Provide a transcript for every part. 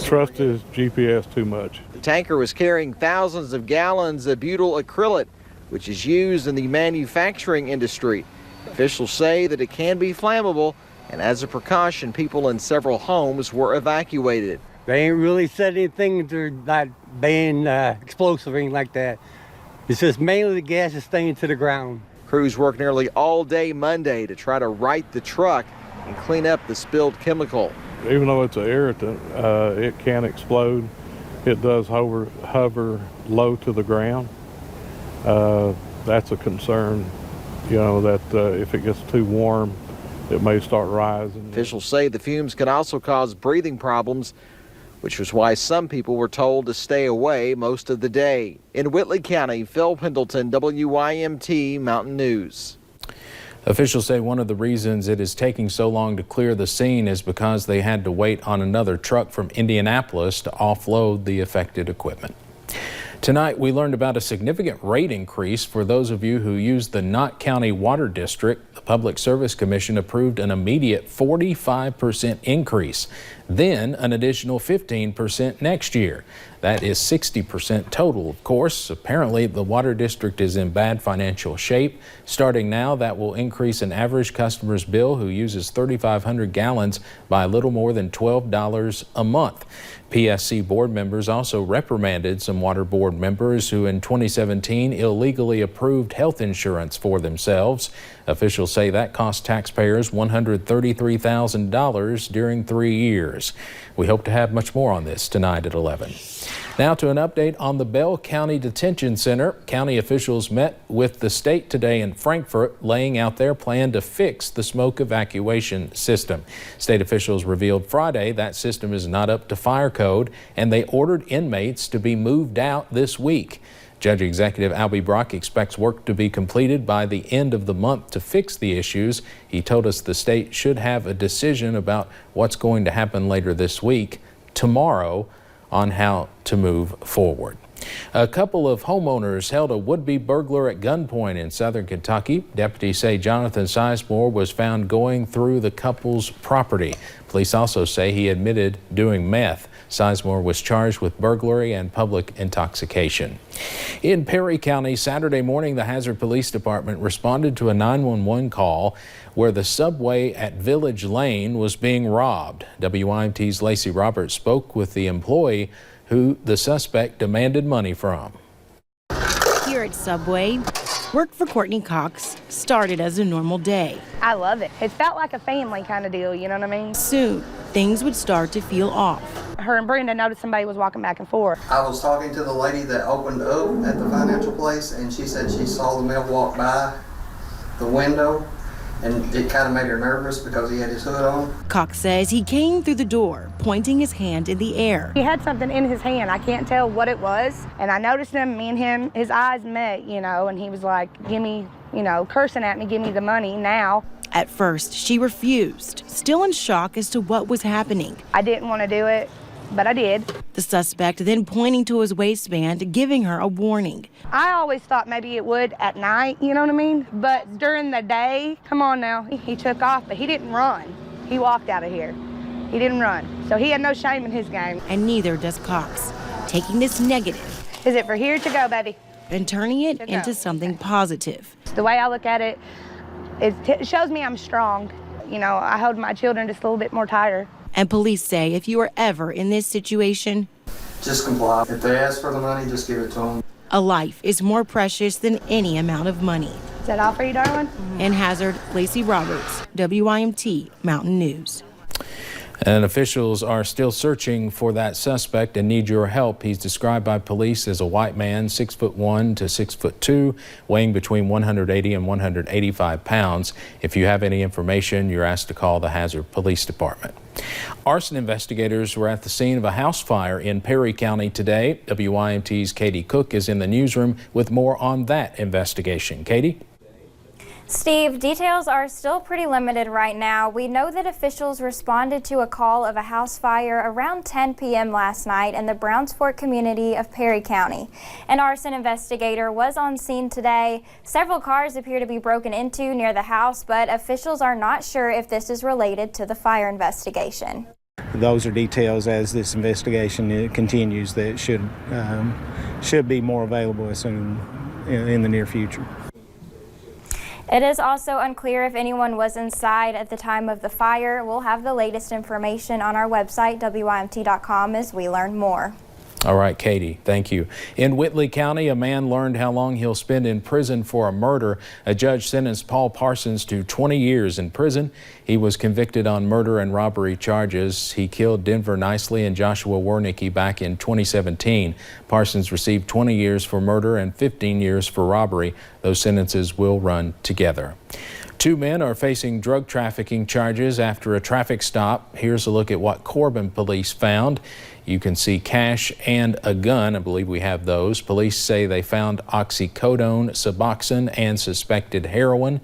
trust his GPS too much. The tanker was carrying thousands of gallons of butyl acrylate, which is used in the manufacturing industry. Officials say that it can be flammable, and as a precaution, people in several homes were evacuated. They ain't really said anything to like being explosive or anything like that. It's just mainly the gas is staying to the ground. Crews worked nearly all day Monday to try to right the truck and clean up the spilled chemical. Even though it's an irritant, it can explode. It does hover low to the ground. That's a concern, that if it gets too warm, it may start rising. Officials say the fumes can also cause breathing problems, which was why some people were told to stay away most of the day. In Whitley County, Phil Pendleton, WYMT Mountain News. Officials say one of the reasons it is taking so long to clear the scene is because they had to wait on another truck from Indianapolis to offload the affected equipment. Tonight, we learned about a significant rate increase for those of you who use the Knott County Water District. The Public Service Commission approved an immediate 45% increase, then an additional 15% next year. That is 60% total, of course. Apparently, the Water District is in bad financial shape. Starting now, that will increase an average customer's bill who uses 3,500 gallons by a little more than $12 a month. PSC board members also reprimanded some water board members who in 2017 illegally approved health insurance for themselves. Officials say that cost taxpayers $133,000 during 3 years. We hope to have much more on this tonight at 11. Now to an update on the Bell County Detention Center. County officials met with the state today in Frankfort, laying out their plan to fix the smoke evacuation system. State officials revealed Friday that system is not up to fire code, and they ordered inmates to be moved out this week. Judge Executive Albie Brock expects work to be completed by the end of the month to fix the issues. He told us the state should have a decision about what's going to happen later this week, tomorrow, on how to move forward. A couple of homeowners held a would-be burglar at gunpoint in southern Kentucky. Deputies say Jonathan Sizemore was found going through the couple's property. Police also say he admitted doing meth. Sizemore was charged with burglary and public intoxication. In Perry County, Saturday morning, the Hazard Police Department responded to a 911 call where the subway at Village Lane was being robbed. WYMT's Lacey Roberts spoke with the employee who the suspect demanded money from. Here at Subway, work for Courtney Cox started as a normal day. I love it. It felt like a family kind of deal, you know what I mean? Soon, things would start to feel off. Her and Brenda noticed somebody was walking back and forth. I was talking to the lady that opened up at the financial place, and she said she saw the male walk by the window, and it kind of made her nervous because he had his hood on. Cox says he came through the door, pointing his hand in the air. He had something in his hand. I can't tell what it was. And I noticed him, me and him, his eyes met, and he was like, give me, cursing at me, give me the money now. At first, she refused, still in shock as to what was happening. I didn't want to do it, but I did. The suspect then pointing to his waistband, giving her a warning. I always thought maybe it would at night, you know what I mean? But during the day, come on now, he took off, but he didn't run. He walked out of here. He didn't run. So he had no shame in his game. And neither does Cox, taking this negative. Is it for here to go, baby? And turning it into something positive. The way I look at it, it shows me I'm strong. I hold my children just a little bit more tighter. And police say if you are ever in this situation, just comply. If they ask for the money, just give it to them. A life is more precious than any amount of money. Is that all for you, darling? In Hazard, Lacey Roberts, WYMT Mountain News. And officials are still searching for that suspect and need your help. He's described by police as a white man, 6'1" to 6'2", weighing between 180 and 185 pounds. If you have any information, you're asked to call the Hazard Police Department. Arson investigators were at the scene of a house fire in Perry County today. WYMT's Katie Cook is in the newsroom with more on that investigation. Katie? Steve, details are still pretty limited right now. We know that officials responded to a call of a house fire around 10 p.m. last night in the Browns Fork community of Perry County. An arson investigator was on scene today. Several cars appear to be broken into near the house, but officials are not sure if this is related to the fire investigation. those are details as this investigation continues that should be more available as soon in the near future. It is also unclear if anyone was inside at the time of the fire. We'll have the latest information on our website, WYMT.com, as we learn more. All right, Katie, thank you. In Whitley County, a man learned how long he'll spend in prison for a murder. A judge sentenced Paul Parsons to 20 years in prison. He was convicted on murder and robbery charges. He killed Denver Nicely and Joshua Wernicke back in 2017. Parsons received 20 years for murder and 15 years for robbery. Those sentences will run together. 2 men are facing drug trafficking charges after a traffic stop. Here's a look at what Corbin police found. You can see cash and a gun. I believe we have those. Police say they found oxycodone, Suboxone, and suspected heroin.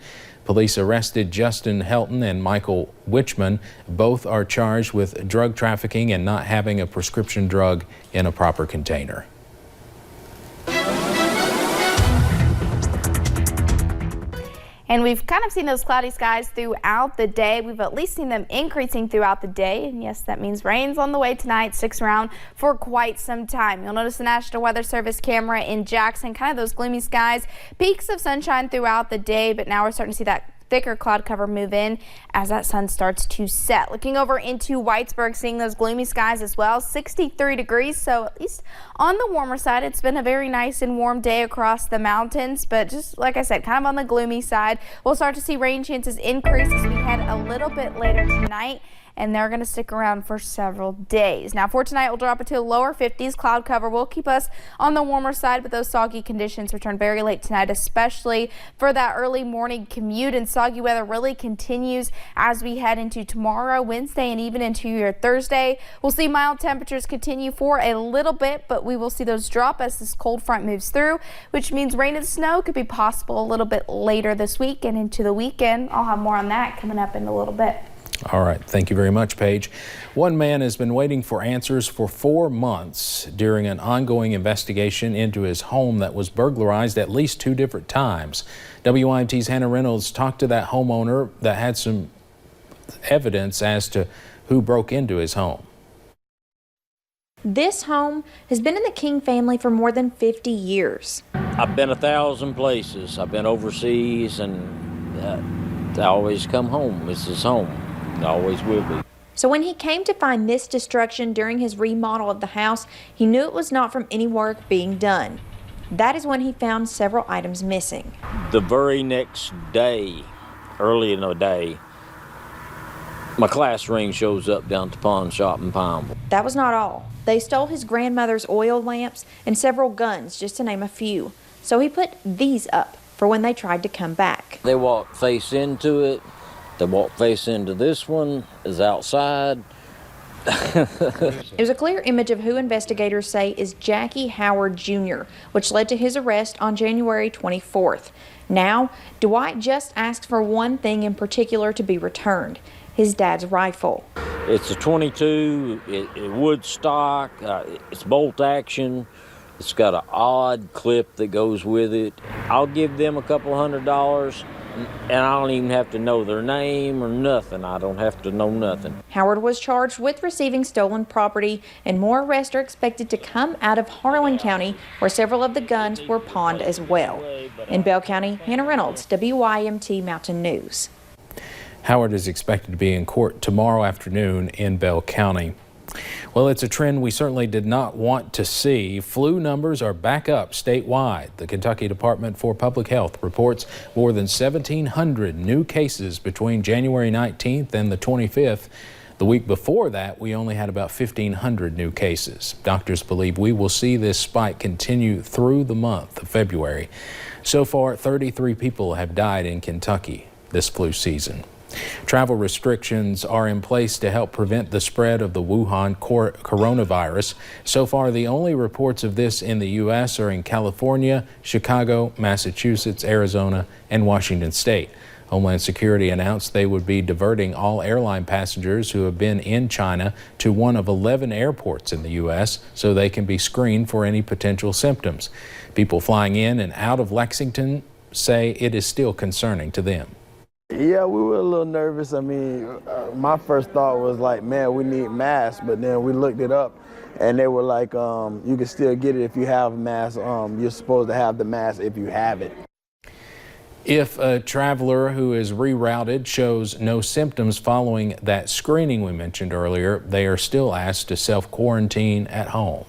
Police arrested Justin Helton and Michael Witchman. Both are charged with drug trafficking and not having a prescription drug in a proper container. And we've kind of seen those cloudy skies throughout the day. We've at least seen them increasing throughout the day. And yes, that means rain's on the way tonight, sticks around for quite some time. You'll notice the National Weather Service camera in Jackson, kind of those gloomy skies, peaks of sunshine throughout the day, but now we're starting to see that thicker cloud cover move in as that sun starts to set. Looking over into Whitesburg, seeing those gloomy skies as well, 63 degrees, so at least on the warmer side. It's been a very nice and warm day across the mountains, but just like I said, kind of on the gloomy side. We'll start to see rain chances increase as we head a little bit later tonight, and they're going to stick around for several days. Now for tonight, we'll drop it to lower 50s. Cloud cover will keep us on the warmer side, but those soggy conditions return very late tonight, especially for that early morning commute. And soggy weather really continues as we head into tomorrow, Wednesday, and even into your Thursday. We'll see mild temperatures continue for a little bit, but we will see those drop as this cold front moves through, which means rain and snow could be possible a little bit later this week and into the weekend. I'll have more on that coming up in a little bit. All right. Thank you very much, Paige. One man has been waiting for answers for 4 months during an ongoing investigation into his home that was burglarized at least 2 different times. WYMT's Hannah Reynolds talked to that homeowner that had some evidence as to who broke into his home. This home has been in the King family for more than 50 years. I've been 1,000 places. I've been overseas, and I always come home. This is home. It always will be. So when he came to find this destruction during his remodel of the house, he knew it was not from any work being done. That is when he found several items missing. The very next day, early in the day, my class ring shows up down at the pawn shop in Pineville. That was not all. They stole his grandmother's oil lamps and several guns, just to name a few. So he put these up for when they tried to come back. They walked face into it. They walked face into this one, is outside. It was a clear image of who investigators say is Jackie Howard Jr., which led to his arrest on January 24th. Now, Dwight just asked for one thing in particular to be returned: his dad's rifle. It's a .22, it wood stock, it's bolt action. It's got an odd clip that goes with it. I'll give them a couple $100, and I don't even have to know their name or nothing. I don't have to know nothing. Howard was charged with receiving stolen property, and more arrests are expected to come out of Harlan County, where several of the guns were pawned as well. In Bell County, Hannah Reynolds, WYMT Mountain News. Howard is expected to be in court tomorrow afternoon in Bell County. Well, it's a trend we certainly did not want to see. Flu numbers are back up statewide. The Kentucky Department for Public Health reports more than 1,700 new cases between January 19th and the 25th. The week before that, we only had about 1,500 new cases. Doctors believe we will see this spike continue through the month of February. So far, 33 people have died in Kentucky this flu season. Travel restrictions are in place to help prevent the spread of the Wuhan coronavirus. So far, the only reports of this in the U.S. are in California, Chicago, Massachusetts, Arizona, and Washington State. Homeland Security announced they would be diverting all airline passengers who have been in China to one of 11 airports in the U.S. so they can be screened for any potential symptoms. People flying in and out of Lexington say it is still concerning to them. Yeah, we were a little nervous. I mean, my first thought was like, man, we need masks, but then we looked it up and they were like, you can still get it if you have a mask. You're supposed to have the mask if you have it. If a traveler who is rerouted shows no symptoms following that screening we mentioned earlier, they are still asked to self-quarantine at home.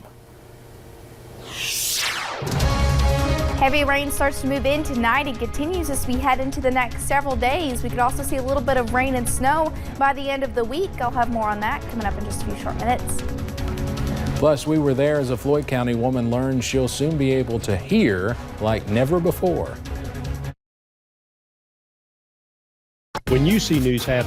Heavy rain starts to move in tonight and continues as we head into the next several days. We could also see a little bit of rain and snow by the end of the week. I'll have more on that coming up in just a few short minutes. Plus, we were there as a Floyd County woman learns she'll soon be able to hear like never before. When you see news happen